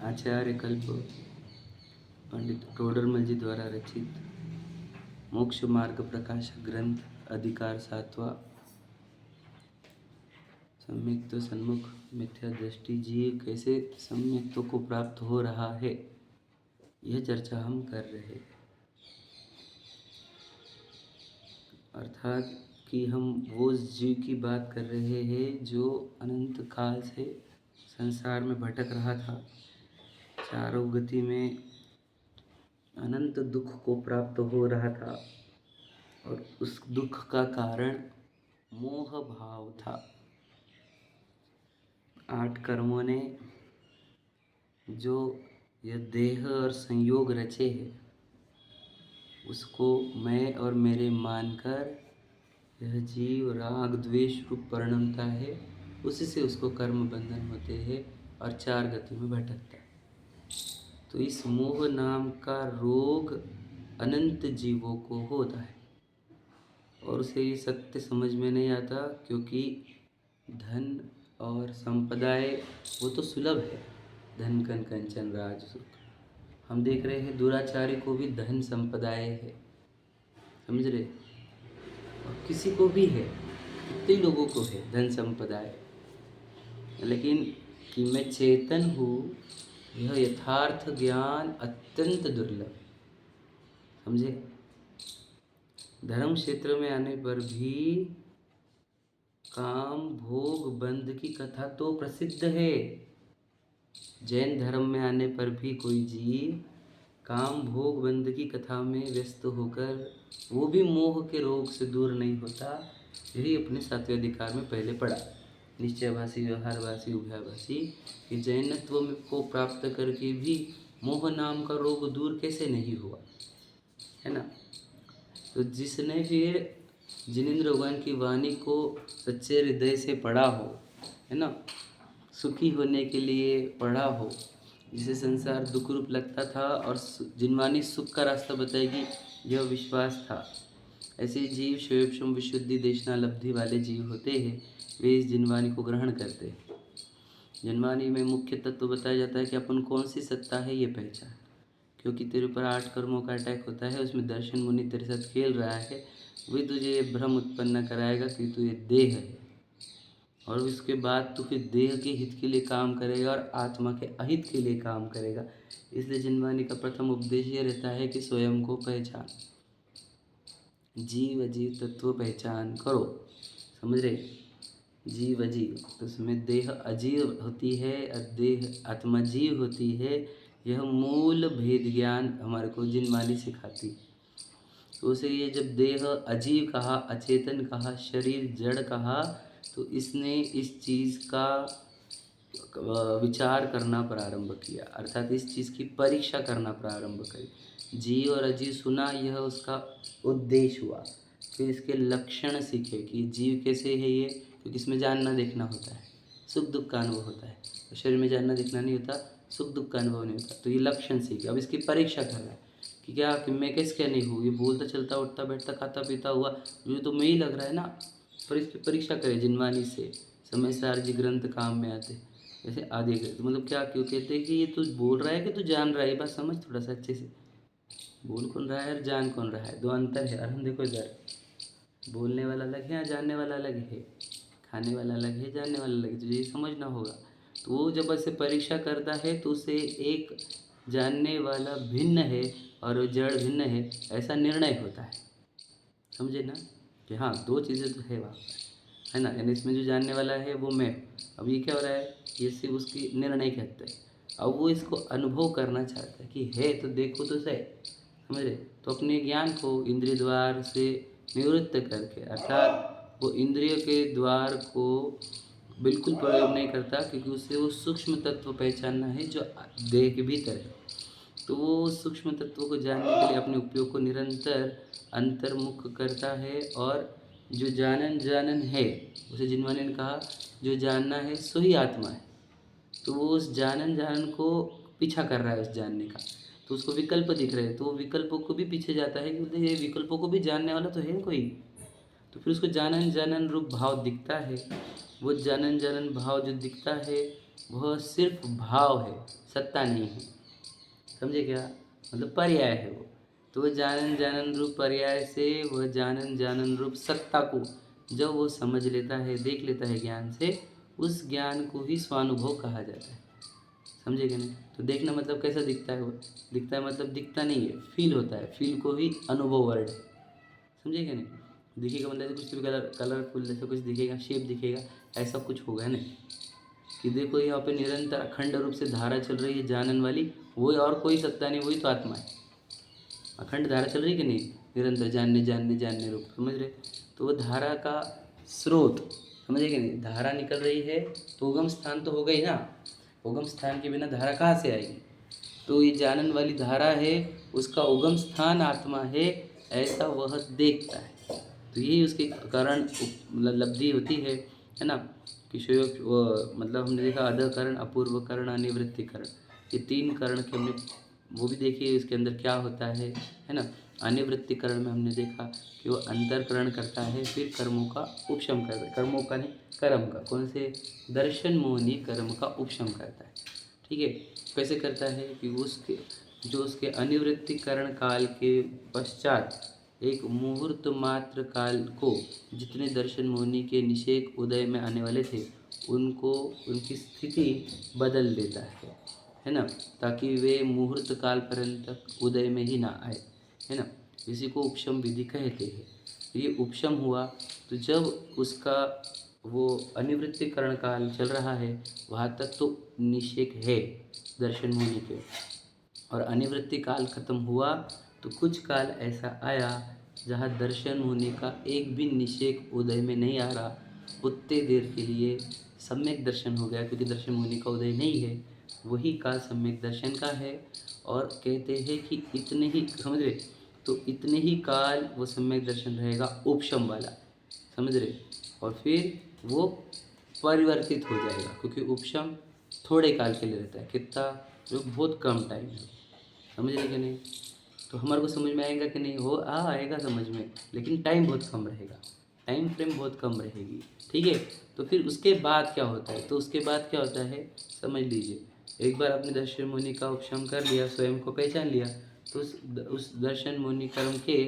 आचार्य कल्प पंडित टोडरमल जी द्वारा रचित मोक्ष मार्ग प्रकाशक ग्रंथ अधिकार सातवां सम्यक्त्व सन्मुख मिथ्या दृष्टि जीव कैसे सम्यक्त्व को प्राप्त हो रहा है, यह चर्चा हम कर रहे हैं। अर्थात कि हम वो जीव की बात कर रहे हैं जो अनंत काल से संसार में भटक रहा था, चारों गति में अनंत दुख को प्राप्त हो रहा था और उस दुख का कारण मोह भाव था। 8 कर्मों ने जो यह देह और संयोग रचे हैं उसको मैं और मेरे मानकर यह जीव राग द्वेष रूप परिणमता है, उसी से उसको कर्म बंधन होते हैं और 4 गति में भटकता है। तो इस मोह नाम का रोग अनंत जीवों को होता है और उसे ये सत्य समझ में नहीं आता, क्योंकि धन और संपदाएं वो तो सुलभ है, धन कन कंचन राज सुख। हम देख रहे हैं दुराचारी को भी धन संपदाएं है, समझ रहे, और किसी को भी है, कितने लोगों को है धन संपदाएं, लेकिन कि मैं चेतन हूँ यह यथार्थ ज्ञान अत्यंत दुर्लभ। समझे, धर्म क्षेत्र में आने पर भी काम भोग बंध की कथा तो प्रसिद्ध है। जैन धर्म में आने पर भी कोई जीव काम भोग बंध की कथा में व्यस्त होकर वो भी मोह के रोग से दूर नहीं होता। यही अपने 7वें अधिकार में पहले पढ़ा, निश्चयभाषी व्यवहारभाषी उभयभाषी, कि जैनत्व को प्राप्त करके भी मोह नाम का रोग दूर कैसे नहीं हुआ, है ना। तो जिसने फिर जिनेंद्र भगवान की वाणी को सच्चे हृदय से पढ़ा हो, है ना, सुखी होने के लिए पढ़ा हो, जिसे संसार दुख रूप लगता था और जिनवाणी सुख का रास्ता बताएगी, यह विश्वास था। ऐसे जीव शोएक्षम विशुद्धि देशना लब्धि वाले जीव होते हैं, वे इस जिनवाणी को ग्रहण करते हैं। जिनवाणी में मुख्य तत्व बताया जाता है कि अपन कौन सी सत्ता है ये पहचान, क्योंकि तेरे ऊपर 8 कर्मों का अटैक होता है, उसमें दर्शन मुनि तेरे साथ खेल रहा है, वही तुझे ये भ्रम उत्पन्न कराएगा कि तू ये देह है, और उसके बाद तू फिर देह के हित के लिए काम करेगा और आत्मा के अहित के लिए काम करेगा। इसलिए जिनवाणी का प्रथम उपदेश ये रहता है कि स्वयं को पहचान, जीव अजीव तत्व पहचान करो, समझ रहे, जीव अजीव, तो उसमें देह अजीव होती है और देह आत्मा जीव होती है। यह मूल भेद ज्ञान हमारे को जिनवाणी सिखाती। तो उसे ये जब देह अजीव कहा, अचेतन कहा, शरीर जड़ कहा, तो इसने इस चीज़ का विचार करना प्रारंभ किया, अर्थात इस चीज़ की परीक्षा करना प्रारंभ करी। जीव और अजीव सुना, यह उसका उद्देश्य हुआ। फिर इसके लक्षण सीखे कि जीव कैसे है ये, क्योंकि इसमें जानना देखना होता है, सुख दुख का अनुभव होता है, तो शरीर में जानना देखना नहीं होता, सुख दुख का अनुभव नहीं होता। तो ये लक्षण सीखे, अब इसकी परीक्षा कर रहा है कि क्या कि मैं क्या नहीं हूँ, ये बोलता चलता उठता बैठता खाता पीता हुआ मुझे तो मैं ही लग रहा है ना। पर इसकी परीक्षा करे जिनवाणी से, समय सार जी ग्रंथ काम में आते, जैसे आदि ग्रंथ, मतलब क्या क्यों कहते हैं कि ये तू बोल रहा है कि तू जान रहा है, ये बात समझ थोड़ा सा अच्छे से, बोल कौन रहा है और जान कौन रहा है, दो अंतर है। और हम देखो इधर, बोलने वाला अलग है और जानने वाला अलग है, खाने वाला अलग है, जानने वाला अलग है, तुझे ये समझना होगा। तो वो जब ऐसे परीक्षा करता है तो उसे एक जानने वाला भिन्न है और जड़ भिन्न है, ऐसा निर्णय होता है, समझे ना, कि हाँ 2 चीज़ें तो है वहाँ, है ना। यानी इसमें जो जानने वाला है वो मैं, अब ये क्या हो रहा है, ये सिर्फ उसकी निर्णय कहते हैं। अब वो इसको अनुभव करना चाहता है कि है तो देखो तो सही, समझ रहे। तो अपने ज्ञान को इंद्रिय द्वार से निवृत्त करके, अर्थात वो इंद्रियों के द्वार को बिल्कुल प्रयोग नहीं करता, क्योंकि उसे वो सूक्ष्म तत्व पहचानना है जो देह के भीतर है। तो वो सूक्ष्म तत्व को जानने के लिए अपने उपयोग को निरंतर अंतर्मुख करता है, और जो जानन है, उसे जिनवाणी ने कहा जो जानना है सो ही आत्मा है, तो वो उस जानन को पीछा कर रहा है उस जानने का, तो उसको विकल्प दिख रहे हैं, तो वो विकल्पों को भी पीछे जाता है कि ये विकल्पों को भी जानने वाला तो है कोई, तो फिर उसको जानन रूप भाव दिखता है। वो जानन भाव जो दिखता है वह सिर्फ भाव है, सत्ता नहीं है। समझे क्या? मतलब पर्याय है वो। तो वह जानन जानन रूप पर्याय से वह जानन जानन रूप सत्ता को जब वो समझ लेता है, देख लेता है ज्ञान से, उस ज्ञान को ही स्वानुभव कहा जाता है। समझे कि नहीं? तो देखना मतलब कैसा दिखता है वो? दिखता है मतलब दिखता नहीं है, फील होता है, फील को ही अनुभव वर्ड है। समझे कि नहीं? दिखेगा मतलब ऐसे कुछ भी कलरफुल जैसा कुछ दिखेगा, शेप दिखेगा, ऐसा कुछ होगा नहीं। कि देखो यहाँ पे निरंतर अखंड रूप से धारा चल रही है जानन वाली, वही और कोई सत्ता नहीं, वही तो आत्मा है। अखंड धारा चल रही है कि नहीं? निरंतर जानने जानने जानने रूप, समझ रहे? तो वो धारा का स्रोत, समझे कि नहीं? धारा निकल रही है तो उगम स्थान तो होगा ही ना। उगम स्थान के बिना धारा कहाँ से आएगी? तो ये जानन वाली धारा है, उसका उगम स्थान आत्मा है, ऐसा वह देखता है। तो यही उसके कारण मतलब लब्धि होती है ना? कि मतलब हमने देखा अधकरण, अपूर्व करण, अनिवृत्ति करण, ये 3 करण के हमने वो भी देखिए इसके अंदर क्या होता है ना? अनिवृत्ति करण में हमने देखा कि वो अंतरकरण करता है, फिर कर्मों का उपशम करता है। कर्मों का नहीं, कर्म का। कौन से? दर्शन मोहनी कर्म का उपशम करता है। ठीक है? कैसे करता है कि उसके अनिवृत्तिकरण काल के पश्चात एक मुहूर्त मात्र काल को जितने दर्शन मोहनी के निषेक उदय में आने वाले थे, उनको उनकी स्थिति बदल देता है ना? ताकि वे मुहूर्त काल पर्यंत उदय में ही ना आए, है ना? इसी को उपशम विधि कहते हैं। ये उपशम हुआ तो जब उसका वो अनिवृत्तिकरण काल चल रहा है, वहाँ तक तो निषेक है दर्शन मुनि के, और अनिवृत्ति काल खत्म हुआ तो कुछ काल ऐसा आया जहाँ दर्शन मुनि का एक भी निषेक उदय में नहीं आ रहा। उतने देर के लिए सम्यक दर्शन हो गया, क्योंकि दर्शन मुनि का उदय नहीं है, वही काल सम्यक दर्शन का है। और कहते हैं कि इतने ही, समझ रहे? तो इतने ही काल वो सम्यक दर्शन रहेगा उपशम वाला, समझ रहे? और फिर वो परिवर्तित हो जाएगा, क्योंकि उपशम थोड़े काल के लिए रहता है। कितना? जो बहुत कम टाइम है। समझ रहे कि नहीं? तो हमारे को समझ में आएगा कि नहीं? हो आएगा समझ में, लेकिन टाइम बहुत कम रहेगा, टाइम फ्रेम बहुत कम रहेगी। ठीक है? तो फिर उसके बाद क्या होता है? तो उसके बाद क्या होता है समझ लीजिए। एक बार आपने दर्शन मुनि का उपशम कर लिया, स्वयं को पहचान लिया, तो उस दर्शन मुनि कर्म के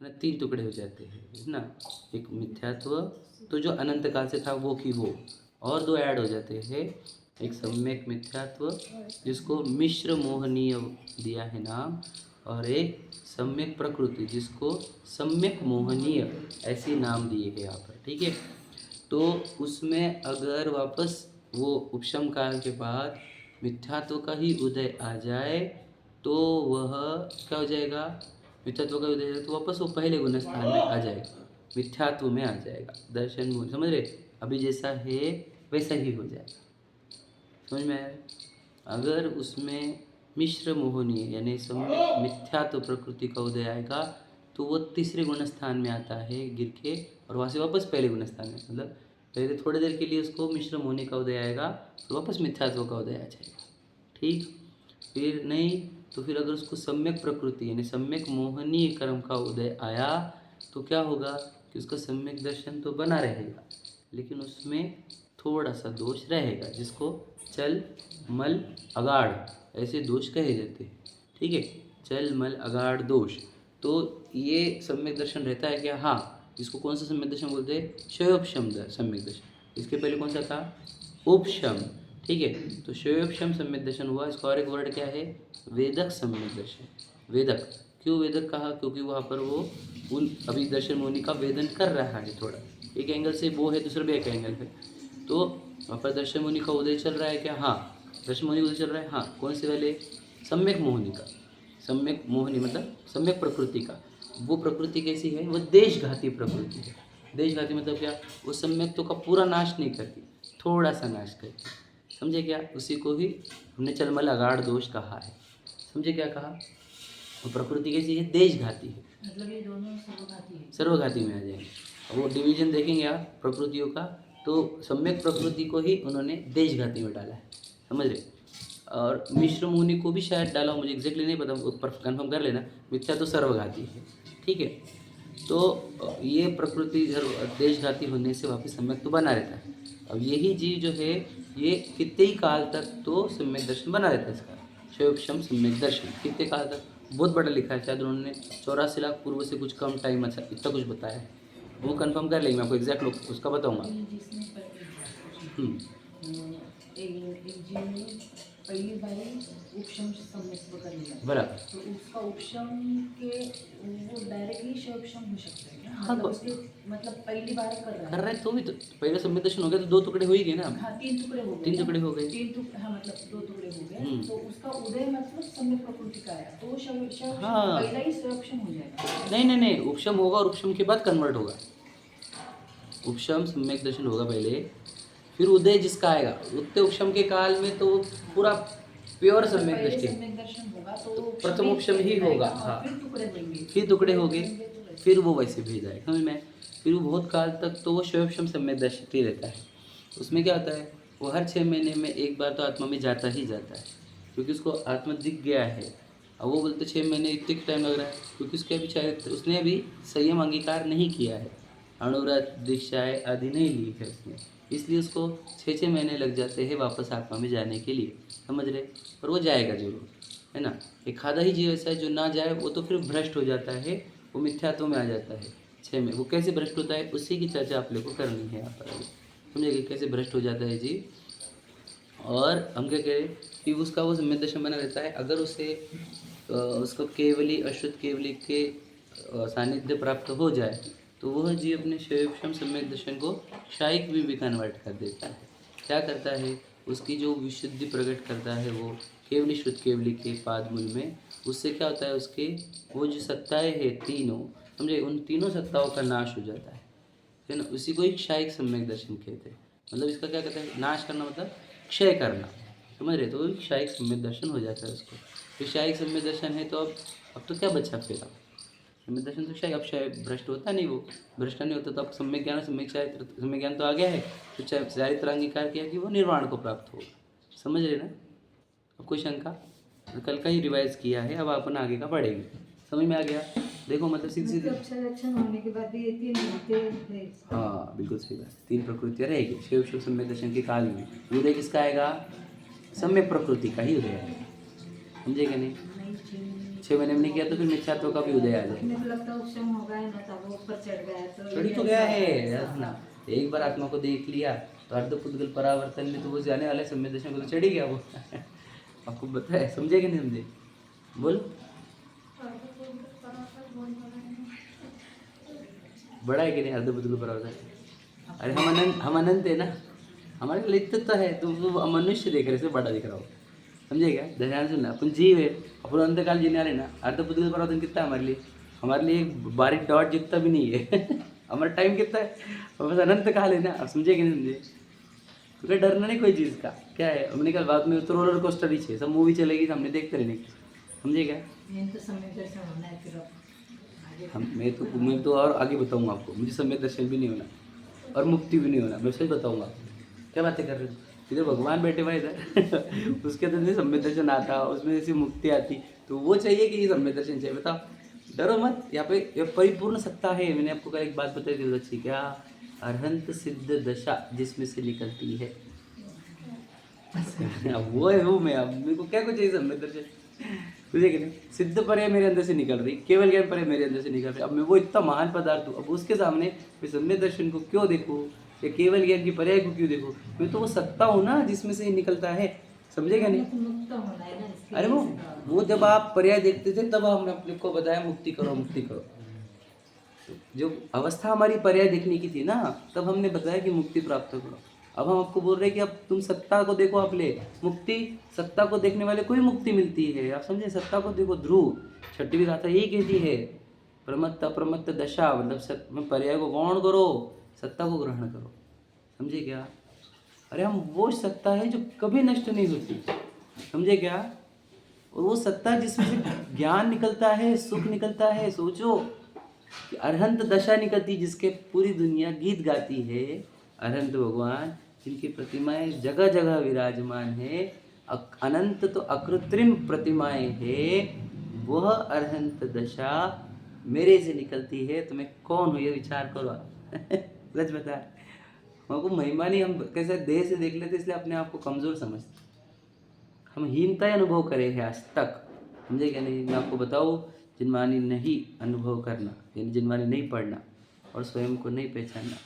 ना 3 टुकड़े हो जाते हैं, है ना? एक मिथ्यात्व, तो जो अनंत काल से था वो की वो, और 2 ऐड हो जाते हैं। एक सम्यक मिथ्यात्व जिसको मिश्र मोहनीय दिया है नाम, और एक सम्यक प्रकृति जिसको सम्यक मोहनीय ऐसे नाम दिए गए यहाँ पर। ठीक है? तो उसमें अगर वापस वो उपशम काल के बाद मिथ्यात्व का ही उदय आ जाए तो वह क्या हो जाएगा? मिथ्यात्व का उदय तो वापस वो पहले गुण स्थान में आ जाएगा, मिथ्यात्व में आ जाएगा। दर्शन मूल, समझ रहे? अभी जैसा है वैसा ही हो जाएगा। समझ में आया? अगर उसमें मिश्र मोहनी यानी सम्यक मिथ्यात्व प्रकृति का उदय आएगा तो वो तीसरे गुण स्थान में आता है गिर के, और वहाँ से वापस पहले गुण स्थान में, मतलब पहले थोड़ी देर के लिए उसको मिश्र मोहनी का उदय आएगा तो वापस मिथ्यात्व का उदय आ जाएगा। ठीक? फिर नहीं तो फिर अगर उसको सम्यक प्रकृति यानी सम्यक मोहनीय कर्म का उदय आया तो क्या होगा कि उसका सम्यक दर्शन तो बना रहेगा, लेकिन उसमें थोड़ा सा दोष रहेगा, जिसको चल मल अगाढ़ ऐसे दोष कहे जाते हैं। ठीक है? चल मल अगाढ़ दोष, तो ये सम्यक दर्शन रहता है क्या? हाँ। इसको कौन सा सम्यक दर्शन बोलते हैं? शयोपशम सम्यक दर्शन। इसके पहले कौन सा था? उपशम। ठीक है? तो शयोपशम सम्यक दर्शन हुआ। इसका और एक वर्ड क्या है? वेदक सम्यक दर्शन। वेदक क्यों वेदक कहा? क्योंकि वहाँ पर वो उन अभी दर्शन मुनि का वेदन कर रहा है, थोड़ा एक एंगल से वो है, दूसरा भी एक एंगल है। तो वहाँ पर दर्शन मुनि का उदय चल रहा है क्या? हाँ। दर्शन मुनि उदय चल रहा है, हाँ। कौन से वाले? सम्यक मोहनी का। सम्यक मोहनी मतलब सम्यक प्रकृति का। वो प्रकृति कैसी है? वो देशघाती प्रकृति है। देशघाती मतलब क्या? वो सम्यक्तों का पूरा नाश नहीं करती, थोड़ा सा नाश करती। समझे क्या? उसी को ही हमने चलमल अगाढ़ दोष कहा है। समझे क्या कहा? वो प्रकृति कैसी है? देशघाती है, मतलब ये दोनों सर्वघाती है। सर्वघाती में आ जाएंगे। वो डिवीजन देखेंगे आप प्रकृतियों का, तो सम्यक प्रकृति को ही उन्होंने देशघाती में डाला है। समझ रहे? और मिश्र मुनि को भी शायद डाला हो, मुझे एग्जैक्टली नहीं पता, ऊपर कन्फर्म कर लेना। मिथ्या तो सर्वघाती है। ठीक है? तो ये प्रकृति देशघाती होने से वापस सम्यक तो बना रहता है। अब यही जीव जो है ये कितने ही काल तक तो सम्यक दर्शन बना रहता है इसका, शैवक्षम सम्यक दर्शन कितने काल तक, बहुत बड़ा लिखा है, शायद उन्होंने 84 लाख पूर्व से कुछ कम टाइम, अच्छा इतना कुछ बताया है, वो कंफर्म कर लेंगे, मैं आपको एग्जैक्ट उसका बताऊंगा। जिसने एक हम्म, जीव ने पहली बार उपशम सम्यक कर लिया, बराबर। तो उसका उपशम के वो डायरेक्टली शैवक्षम हो सकता है क्या? हाँ, मतलब उसके मतलब पहली बार कर रहा कर है। रहे हैं तो भी तो पहले सम्यक दर्शन हो गया तो 2 टुकड़े हो ही गए ना। हाँ, 3 टुकड़े हो गए। 3 टुकड़े हो गए। 3 टुकड़े, हाँ मतलब 2 टुकड़े हो गए। हम्म। तो उसका उदय मतलब सम्यक प्रकृति का आया, तो वो शैवक्षम हाँ। पहला ही शैवक्षम हो जाएगा। नहीं नहीं नहीं, उपशम होगा और उपशम के बाद कन्वर्ट होगा। उपशम सम्यक दर्शन होगा पहले, फिर उदय जिसका आएगा, उतने उपशम के काल में तो पूरा प्योर सम्यक पहले दृष्टि, सम्यक दर्शन होगा तो तो वो प्रथम उपशम ही होगा। और हाँ, फिर टुकड़े होंगे। फिर टुकड़े हो गए, होंगे तो वैसे। फिर वो वैसे भेज जाएगा, समझ में। फिर वो बहुत काल तक तो वो शैवक्षम सम्यक दृष्टि रहता है। उसमें क्या होता है, वो हर 6 महीने में एक बार तो आत्मा में जाता ही जाता है, क्योंकि उसको आत्मा दिख गया है। अब वो बोलते 6 महीने इतने टाइम लग रहा है, क्योंकि उसके अभी शायद उसने अभी संयम अंगीकार नहीं किया है, अनुराग दीक्षाएँ आदि नहीं ली है उसने, इसलिए उसको 6-6 महीने लग जाते हैं वापस आत्मा में जाने के लिए, समझ रहे। पर वो जाएगा जरूर, है ना। एक आधा ही जीव ऐसा है जो ना जाए, वो तो फिर भ्रष्ट हो जाता है, वो मिथ्यात्व में आ जाता है 6 में। वो कैसे भ्रष्ट होता है उसी की चर्चा आप लोग को करनी है यहाँ पर अभी, समझिए कैसे भ्रष्ट हो जाता है जीव। और हम क्या कह रहे कि उसका वो सम्यक दर्शन बना रहता है, अगर उसे उसको केवली अशुद्ध केवली के सानिध्य प्राप्त हो जाए तो वह जीव अपने शैवक्षम सम्यक दर्शन को शायिक में भी कन्वर्ट कर देता है। क्या करता है, उसकी जो विशुद्धि प्रकट करता है वो केवली शुद्ध केवली के पादमूल में, उससे क्या होता है, उसके वो जो सत्ताएं हैं तीनों, समझे, उन तीनों सत्ताओं का नाश हो जाता है ना। उसी को एक शायिक सम्यक दर्शन कहते हैं। मतलब इसका क्या कहते हैं, नाश करना मतलब क्षय करना, समझ रहे। तो एक शायिक सम्यक दर्शन हो जाता है उसको। तो शायिक सम्यक दर्शन है तो अब तो क्या बचा फिर, अब सम्यक दर्शन तो शायद, अब शायद भ्रष्ट होता नहीं, वो भ्रष्ट नहीं होता तो अब सम्यक ज्ञान, सम्यक ज्ञान तो आ गया है, तो चारित्र अंगीकार किया कि वो निर्वाण को प्राप्त होगा, समझ रहे ना। अब कोई शंका, तो कल का ही रिवाइज किया है, अब अपन आगे का पढ़ेंगे, समझ में आ गया। देखो मतलब सीधी सीधी, अच्छा होने के बाद ये 3 होते हैं। हाँ बिल्कुल सही बात, 3 प्रकृतियाँ रहेगी शिव शिव सम्यक दर्शन के काल में। उदय किसका आएगा, सम्यक प्रकृति का ही उदय आएगा, समझे कि नहीं। 6 महीने में नहीं किया तो फिर मिथ्यात्व का भी उदय आ जाएगा। मुझे लगता है उपशम हो गया ना, तब वो ऊपर चढ़ गया तो चढ़ी तो गया है यार ना, एक बार आत्मा को देख लिया तो अर्धपुद्गल परावर्तन में तो वो जाने वाले सम्यक दर्शन को तो चढ़ ही गया वो आपको बताया, समझे कि नहीं समझे, बोल। बड़ा है कि नहीं अर्धपुद्गल परावर्तन, अरे हम अनंत है ना, हमारे लिए इतना है, तुम मनुष्य देख रहे से बड़ा दिख रहा हो, समझे क्या। ध्यान सुनना, अपन जीव है, अपन अंतकाल जीने वाले ना। अर्धपुद्गल परावर्तन कितना है हमारे लिए एक बारीक डॉट जितना भी नहीं है हमारा टाइम कितना है, बस अनंत काल है ना। अब समझे कि नहीं समझे, तो क्या डरना नहीं कोई चीज़ का, क्या है। हमने कल बाद में तो रोलर कोस्टर ही है, सब मूवी चलेगी हमने देखते रहने की, समझे क्या। तो समय दर्शन होना है, फिर आगे मैं तो और आगे बताऊंगा आपको, मुझे सम्यक दर्शन भी नहीं होना और मुक्ति भी नहीं होना, मैं सही बताऊंगा आपको। क्या बातें कर रहे हो, इधर भगवान बैठे हुए इधर उसके अंदर सम्यक दर्शन आता, उसमें ऐसी मुक्ति आती, तो वो चाहिए कि ये सम्यक दर्शन चाहिए। बताओ, डरो मत, यहाँ पे ये परिपूर्ण सत्ता है। मैंने आपको कल एक बात बताई थी अच्छी, क्या, अरहंत सिद्ध दशा जिसमें से निकलती है अब वो है वो मैं, अब मेरे को क्या कुछ चाहिए सम्यक दर्शन, तुझे कि नहीं। सिद्ध पर मेरे अंदर से निकल रही, केवल ज्ञान पर मेरे अंदर से निकल रही। अब मैं वो इतना महान पदार्थ हूँ, अब उसके सामने मैं सम्यक दर्शन को क्यों देखूँ या केवल ज्ञान की पर्याय को क्यों देखूँ। मैं तो वो सत्ता हूँ ना जिसमें से निकलता है, समझेगा नहीं। मुक्त होना है ना इसके अरे वो जब आप पर्याय देखते थे तब हमने अपने को बताया मुक्ति करो मुक्ति करो। जो अवस्था हमारी पर्याय देखने की थी ना, तब हमने बताया कि मुक्ति प्राप्त करो। अब हम आपको बोल रहे हैं कि अब तुम सत्ता को देखो, आप ले मुक्ति, सत्ता को देखने वाले को ही मुक्ति मिलती है, आप समझे। सत्ता को देखो, ध्रुव छठवीं गाथा यही कहती है, प्रमत्त अप्रमत्त दशा, मतलब पर्याय को गौण करो, सत्ता को ग्रहण करो, समझे क्या। अरे हम वो सत्ता है जो कभी नष्ट नहीं होती, समझे क्या। और वो सत्ता जिसमें से ज्ञान निकलता है, सुख निकलता है। सोचो कि अरहंत दशा निकलती, जिसके पूरी दुनिया गीत गाती है, अरहंत भगवान जिनकी प्रतिमाएं जगह जगह विराजमान है, अनंत तो अकृत्रिम प्रतिमाएं हैं, वह अरहंत दशा मेरे से निकलती है। तो मैं कौन हूँ ये विचार करो सच बता, हमको महिमा नहीं, हम कैसे देह से देख लेते इसलिए अपने आप को कमज़ोर समझते, हम हीनता अनुभव करे हैं आज तक, समझे क्या नहीं। मैं आपको बताऊँ, जिनवानी नहीं अनुभव करना, यानी जिनवानी नहीं पढ़ना और स्वयं को नहीं पहचानना,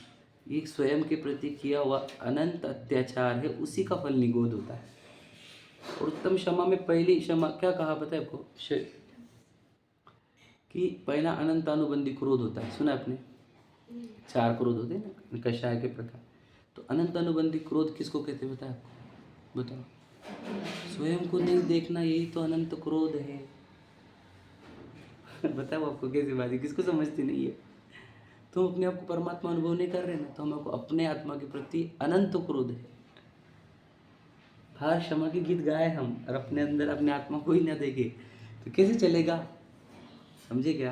ये स्वयं के प्रति किया हुआ अनंत अत्याचार है, उसी का फल निगोद होता है। और उत्तम क्षमा में पहली क्षमा क्या कहा पता है आपको, कि पहला अनंत अनुबंधी क्रोध होता है, सुना आपने, 4 क्रोध होते हैं ना कषाय के प्रकार। तो अनंत अनुबंधी क्रोध किसको कहते हैं बताया आपको, बताओ। स्वयं को नहीं देखना, यही तो अनंत क्रोध है। बताओ आपको कैसी बात है, किसको समझती नहीं है। तुम अपने आप को परमात्मा अनुभव नहीं कर रहे ना, तो हमको अपने आत्मा के प्रति अनंत क्रोध है। हर क्षमा के गीत गाए हम और अपने अंदर अपने आत्मा को ही ना देखे तो कैसे चलेगा, समझे क्या।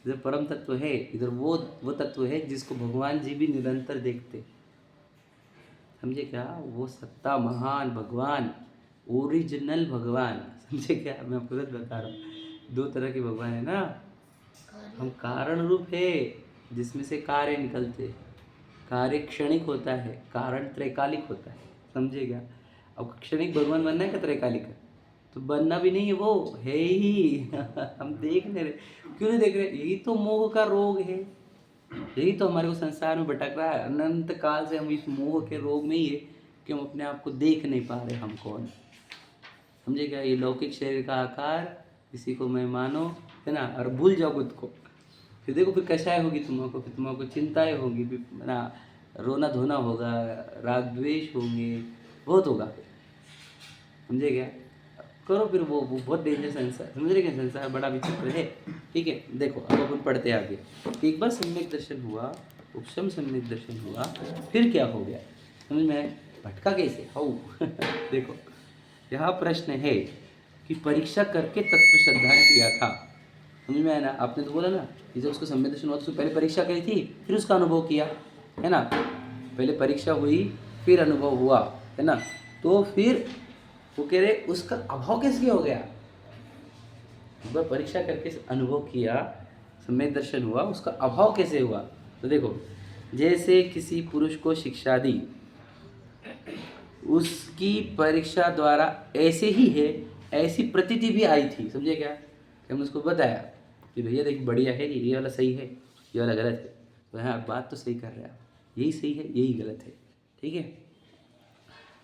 इधर परम तत्व है, इधर वो तत्व है जिसको भगवान जी भी निरंतर देखते, समझे क्या। वो सत्ता महान भगवान, ओरिजिनल भगवान, समझे क्या। मैं आपको सच बता रहा हूँ, 2 तरह के भगवान है ना। हम कारण रूप है जिसमें से कार्य निकलते, कार्य क्षणिक होता है, कारण त्रैकालिक होता है, समझे क्या। अब क्षणिक भगवान बनना है क्या त्रैकालिक है, तो बनना भी नहीं है, वो है ही। हम देख नहीं रहे, क्यों नहीं देख रहे, यही तो मोह का रोग है, यही तो हमारे को संसार में भटक रहा है। अनंत काल से हम इस मोह के रोग में ही है कि हम अपने आप को देख नहीं पा रहे हम कौन, समझे क्या। ये लौकिक शरीर का आकार, इसी को मैं मानो, है ना, और भूल जाओ खुद को। फिर देखो फिर कषाय होगी तुमको, फिर तुमको चिंताएं होगी, फिर ना रोना धोना होगा, राग द्वेष होंगे, बहुत होगा फिर, समझे क्या। करो फिर वो बहुत डेंजर संसार, समझ रहे क्या, संसार बड़ा विचित्र है। ठीक है, देखो अब अपन पढ़ते हैं आगे। एक बार सम्यक दर्शन हुआ, उपशम सम्यक दर्शन हुआ, फिर क्या हो गया, समझ में भटका कैसे हाउ। देखो यहाँ प्रश्न है कि परीक्षा करके तत्व श्रद्धान किया था, समझ में आया ना। आपने तो बोला ना कि जब उसको सम्यक दर्शन हुआ तो उसको पहले परीक्षा करी थी, फिर उसका अनुभव किया, है ना। पहले परीक्षा हुई फिर अनुभव हुआ, है ना। तो फिर वो कह रहे उसका अभाव कैसे हो गया, एक बार परीक्षा करके अनुभव किया, सम्यक दर्शन हुआ, उसका अभाव कैसे हुआ। तो देखो, जैसे किसी पुरुष को शिक्षा दी, उसकी परीक्षा द्वारा ऐसे ही है, ऐसी प्रतीति भी आई थी, समझे क्या। कि हमने उसको बताया कि भैया देख बढ़िया है, ये वाला सही है, ये वाला गलत है, तो हाँ बात तो सही कर रहे हैं आप, यही सही है यही गलत है, ठीक है।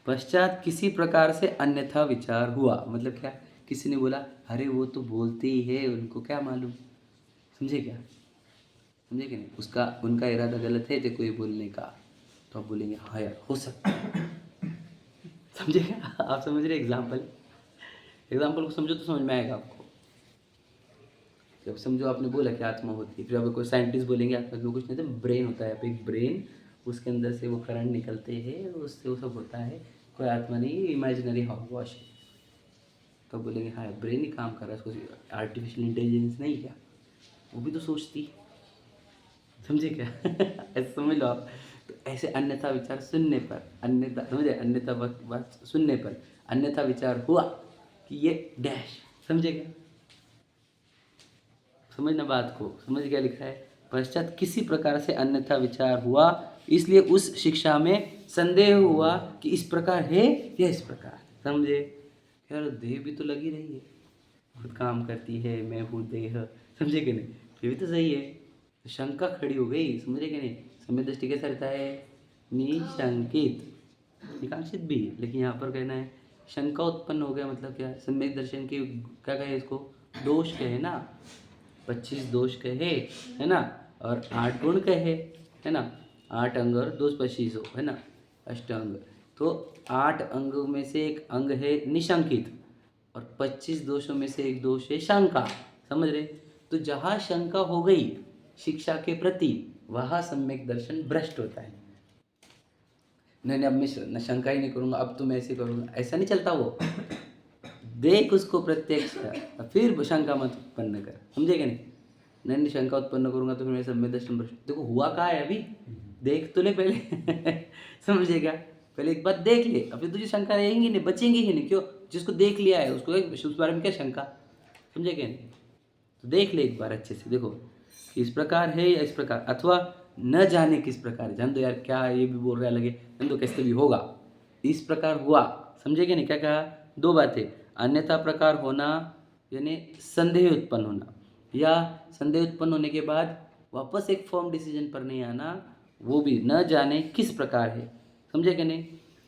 पश्चात किसी प्रकार से अन्यथा विचार हुआ, मतलब क्या, किसी ने बोला अरे वो तो बोलते ही है, उनको क्या मालूम, समझे क्या, समझे कि नहीं। उसका उनका इरादा गलत है देखो ये बोलने का, तो आप बोलेंगे हाँ यार हो सकता है, समझे क्या। आप समझ रहे, एग्जाम्पल को समझो तो समझ में आएगा आपको। जब समझो आपने बोला कि आत्मा होती है, फिर अब कोई साइंटिस्ट बोलेंगे आत्मा में कुछ नहीं था, ब्रेन होता है, यहाँ पे एक ब्रेन, उसके अंदर से वो करंट निकलते हैं, उससे वो सब होता है, कोई आत्मा नहीं, इमेजिनरी हाउ वॉश। तो बोलेंगे हाँ ब्रेन ही काम कर रहा है, उसको आर्टिफिशियल इंटेलिजेंस नहीं क्या, वो भी तो सोचती, समझे क्या। ऐसे समझ लो आप। तो ऐसे अन्यथा विचार सुनने पर, अन्यथा समझे, अन्यथा बात सुनने पर अन्यथा विचार हुआ कि ये डैश, समझे क्या, समझना बात को, समझ क्या लिखा है। पश्चात किसी प्रकार से अन्यथा विचार हुआ, इसलिए उस शिक्षा में संदेह हुआ कि इस प्रकार है या इस प्रकार, समझे। यार देह भी तो लगी रही है, खुद काम करती है, मैं हूँ देह, समझे कि नहीं, ये भी तो सही है। तो शंका खड़ी हो गई, समझे कि नहीं। समय दृष्टि कैसा रहता है, निशंकित, निकांक्षित भी, लेकिन यहाँ पर कहना है शंका उत्पन्न हो गया, मतलब क्या, सम्यक दर्शन की क्या कहे इसको, दोष कहे ना, 25 दोष कहे, है ना, और 8 गुण कहे, है ना, 8 अंग और 2 25 हो, है ना, अष्टांग। तो 8 अंगों में से एक अंग है निशंकित, और 25 दोषों में से एक दोष है शंका, समझ रहे। तो जहाँ शंका हो गई शिक्षा के प्रति, वहाँ सम्यक दर्शन भ्रष्ट होता है। नहीं अब मैं शंका ही नहीं करूँगा, अब तो मैं ऐसे करूँगा, ऐसा नहीं चलता वो। देख उसको प्रत्यक्ष कर, फिर शंका मत उत्पन्न कर, समझे क्या नहीं। नहीं शंका उत्पन्न करूँगा तो फिर मेरे सम्यक दर्शन भ्रष्ट। देखो हुआ क्या है अभी, देख तो ले पहले। समझेगा, पहले एक बात देख ले, अभी तुझे शंका रहेंगी नहीं, बचेंगी ही नहीं, क्यों, जिसको देख लिया है उसको उस बारे में क्या शंका, समझे क्या नहीं। तो देख ले एक बार अच्छे से, देखो इस प्रकार है या इस प्रकार, अथवा न जाने किस प्रकार, जान दो यार क्या ये भी बोल रहा है लगे, जान दो कैसे भी होगा, इस प्रकार हुआ। समझे कि नहीं क्या कहा? दो बातें, अन्यथा प्रकार होना यानी संदेह उत्पन्न होना, या संदेह उत्पन्न होने के बाद वापस एक फर्म डिसीजन पर नहीं आना, वो भी न जाने किस प्रकार है। समझे कि नहीं?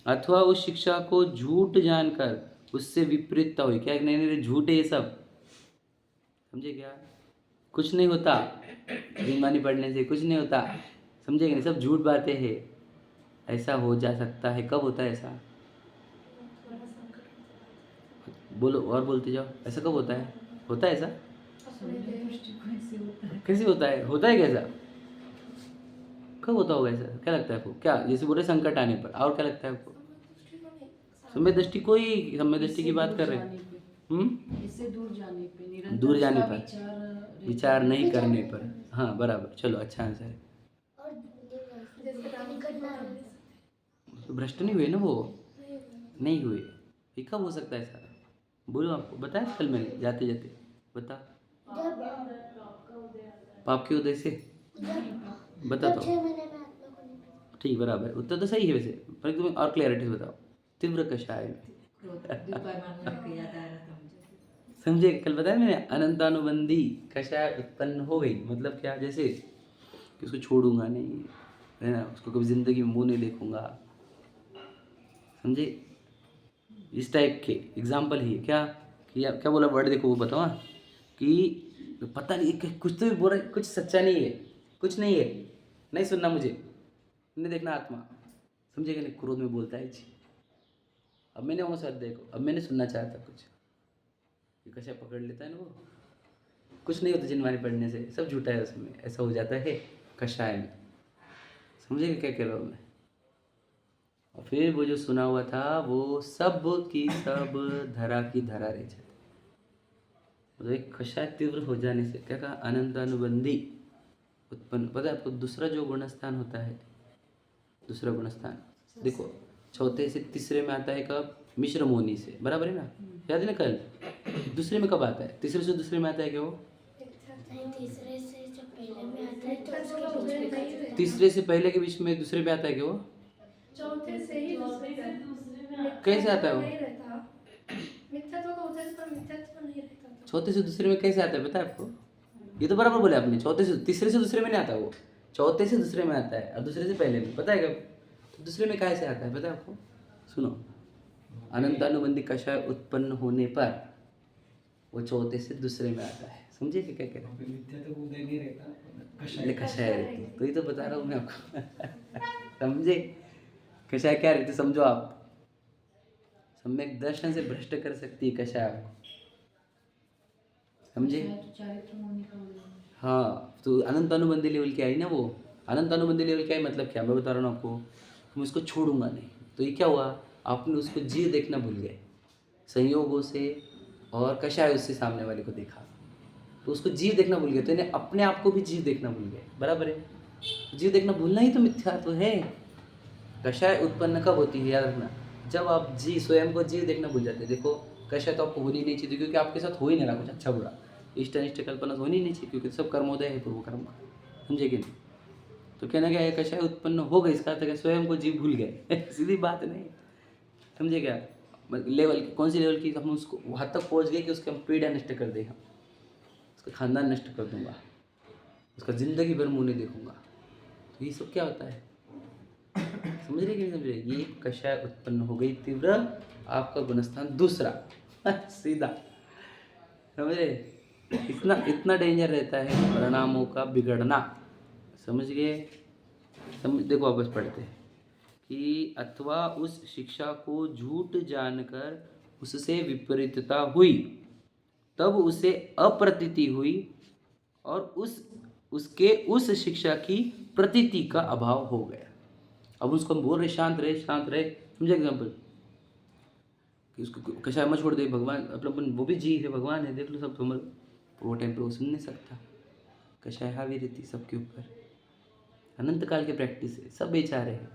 अथवा उस शिक्षा को झूठ जानकर उससे विपरीतता हुई, क्या नहीं नहीं झूठ है ये सब। समझे क्या? कुछ नहीं होता, बेईमानी पढ़ने से कुछ नहीं होता। समझे कि नहीं? सब झूठ बातें हैं। ऐसा हो जा सकता है, कब होता है ऐसा? बोलो और बोलते जाओ, ऐसा कब होता है? होता है ऐसा? दृष्टिकोण से होता है। कैसे होता है? होता है कैसा? कब होता होगा ऐसा? क्या लगता है आपको? क्या जैसे बोले संकट आने पर, और क्या लगता है आपको? समय दृष्टि, कोई समय दृष्टि की बात कर रहे हैं? इससे दूर जाने पे, निरंतर दूर जाने उसका पर, विचार नहीं करने पर। हाँ बराबर, चलो अच्छा आंसर है। तो भ्रष्ट नहीं हुए ना वो, नहीं हुए। ये कब हो सकता है ऐसा? बोलो, आपको बताया कल मैंने जाते जाते, बता। पाप के उदय से, बता तो। ठीक, बराबर, उत्तर तो सही है वैसे, पर तुम्हें और क्लैरिटी से बताओ। तीव्र कषाय में समझे? कल बताया मैंने, अनंतानुबंधी कषाय उत्पन्न हो गई, मतलब क्या? जैसे कि उसको छोड़ूंगा नहीं, है ना, उसको कभी जिंदगी में मुंह नहीं देखूंगा। समझे? इस टाइप के एग्जाम्पल ही है क्या? कि क्या बोला वर्ड, देखो वो बताओ। हाँ, कि पता नहीं कुछ तो भी बोल रहा है, कुछ सच्चा नहीं है, कुछ नहीं है, नहीं सुनना मुझे, नहीं देखना आत्मा। समझे कि नहीं? क्रोध में बोलता है जी। अब मैंने वो सर देखो, अब मैंने सुनना चाहा था कुछ, ये कैसे पकड़ लेता है ना वो। कुछ नहीं होता जिनवानी पढ़ने से, सब झूठा है उसमें, ऐसा हो जाता है कषाय में। समझे क्या कह रहा हूँ मैं? और फिर वो जो सुना हुआ था वो सब की सब धरा की धरा रह जाती। तो एक कषाय तीव्र हो जाने से क्या कहा? अनंत अनुबंधी उत्पन्न। पता है आपको दूसरा जो गुणस्थान होता है, दूसरा गुणस्थान देखो, चौथे से तीसरे में आता है कब? मिश्र मोनी से, बराबर है ना? याद है ना कल? दूसरे में कब आता है? तीसरे से दूसरे में आता है क्या वो? तीसरे से जब पहले में आता है तो उसके बीच में तीसरे से पहले के बीच में दूसरे में आता है क्या वो? चौथे से ही दूसरे में कैसे आता है वो? नहीं रहता, मिथ्यात्व का होता है पर मिथ्यात्व नहीं रहता। चौथे से दूसरे में कैसे आता है पता है आपको? ये तो बराबर बोले आपने, चौथे से तीसरे से दूसरे में नहीं आता वो, चौथे से दूसरे में आता है, और दूसरे से पहले में, पता है कब? तो दूसरे में कैसे आता है पता है आपको? सुनो, अनंतानुबंधी कषाय उत्पन्न होने पर वो चौथे से दूसरे में आता है। समझिए कि क्या कह रहे हैं? कषाय रहती, तो ये तो बता रहा हूँ मैं आपको। समझे? कषाय क्या रहती समझो आप, सम्यक दर्शन से भ्रष्ट कर सकती है कषाय आपको। समझे? हाँ, तो अनंत अनुबंधी लेवल क्या है ना वो, अनंत अनुबंधी लेवल क्या है मतलब क्या, मैं बता रहा हूँ आपको। मैं उसको छोड़ूंगा नहीं, तो ये क्या हुआ? आपने उसको जीव देखना भूल गए संयोगों से, और कषाय उससे सामने वाले को देखा, तो उसको जीव देखना भूल गए, तो इन्हें अपने आप को भी जीव देखना भूल गए। बराबर है? जीव देखना भूलना ही तो मिथ्यात्व है। कषाय उत्पन्न कब होती है याद रखना, जब आप जी स्वयं को जीव देखना भूल जाते हैं। देखो, कषाय तो आपको होनी नहीं चाहिए, क्योंकि आपके साथ हो ही नहीं रहा कुछ अच्छा बुरा, इष्ट अनिष्ट कल्पना तो होनी नहीं चाहिए, क्योंकि सब कर्मोदय है पूर्व कर्म। समझे कि नहीं? तो कहना क्या है, कषाय उत्पन्न हो गई, इसका अर्थ है स्वयं को जीव भूल गए। सीधी बात नहीं। समझे क्या? लेवल की, कौन सी लेवल की? हम उसको वहाँ तक पहुँच गए कि उसके हम पीढ़ियाँ नष्ट कर दें, हम उसका खानदान नष्ट कर दूंगा, उसका जिंदगी भर मुँह नहीं देखूंगा। तो ये सब क्या होता है? समझ रहे कि नहीं समझ रहे? ये कषाय उत्पन्न हो गई तीव्र, आपका गुणस्थान दूसरा। सीधा, समझ रहे? इतना इतना डेंजर रहता है परिणामों का बिगड़ना। समझ गए? समझ, देखो वापस पढ़ते हैं कि अथवा उस शिक्षा को झूठ जानकर उससे विपरीतता हुई, तब उसे अप्रतीति हुई, और उसके उस शिक्षा की प्रतीति का अभाव हो गया। अब उसको हम बोल रहे शांत रहे, शांत रहे। समझे एग्जाम्पल? कि उसको कषाय मत छोड़ दे, भगवान अपन वो भी जी है, भगवान है, देख लो सब। तुम वो टाइम पे वो सुन नहीं सकता, कषाय हावी रहती सबके ऊपर। अनंत काल की प्रैक्टिस है, सब बेचारे हैं,